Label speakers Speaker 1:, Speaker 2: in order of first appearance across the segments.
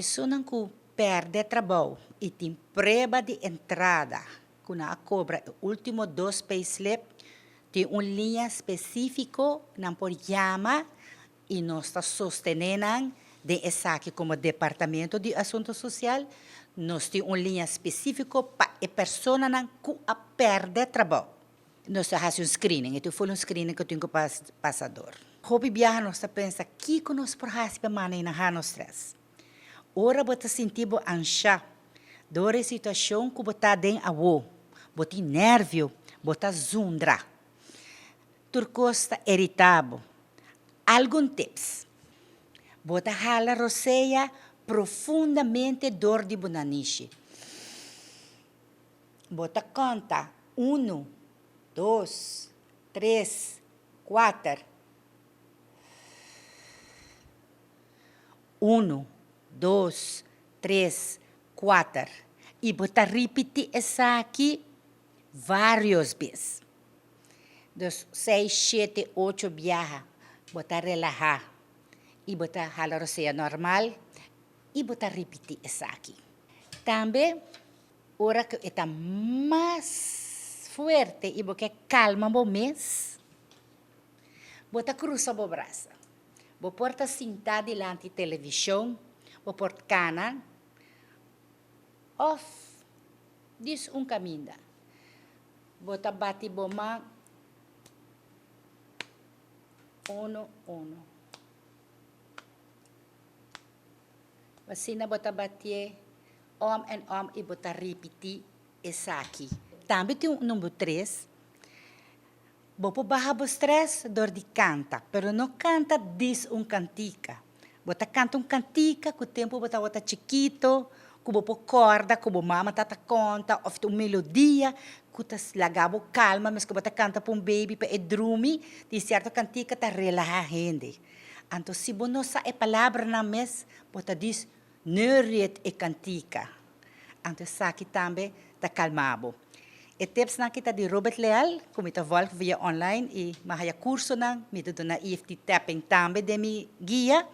Speaker 1: Isso não que perde trabalho e tem prova de entrada. Quando a cobra o último 2 payslip, tem uma linha específica não por chama e nós está sostenendo de essa aqui como Departamento de Assunto Social, nós temos uma linha específica para a pessoa que perde trabalho. Nós fazemos um screening, então foi um screening que eu tenho para o passador. Hobby viajar, nós pensa, que nós por fazer para manejar o stress? Ora, você sentir ansiedade, dora situação que você tem a wo, você nervio, você zundra. Turcosta irritável. Algum tips? Você hala roceia profundamente dor de bonaniche. Você conta 1, 2, 3, 4. 1, 2, 3, 4. E você repete essa aqui várias vezes. 6, 7, 8 viaja. Você relaxa. E você hala roceia normal. E você repete essa aqui. Também, hora que está mais forte e você calma o mês, você cruza o braço. Você pode sentar diante da televisão, você pode cana, off, diz caminho. Você bate a mão, 1, 1. Assim, você bate e você repete essa aqui. Também tem o número 3. Você baja o stress, dor de canta, pero não canta diz cantica. Você canta cantica, que o tempo você está chiquito, que você corda, que você mama está conta, ou uma melodia, que você lagava calma, mas que você canta para baby, para dormir, de certa cantica está relaxa a gente. Então, se você não sabe a palavra na mesa, você diz, não reed e cantica. Então, isso aqui também está calmado. E tips na kita di Robert Leal, kung ito volk via online, e mahaya kurso na, mito na EFT tapping tambe de mi guia.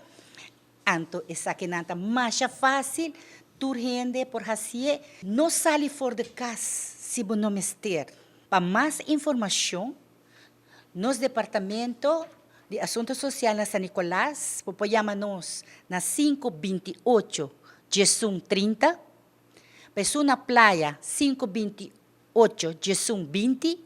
Speaker 1: Anto, essa que nanta mais fácil, turhende por hasie, não sali for de casa, se bo não mester. Para mais informação, nos Departamento de Assunto Social na San Nicolás, popoyama-nos na 528 Jesum 30, Pesu na Playa 528 Jesum 20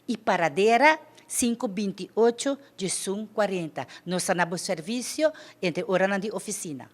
Speaker 1: e Paradera 528 Jesum 40. Nossa nabo serviço entre hora de oficina.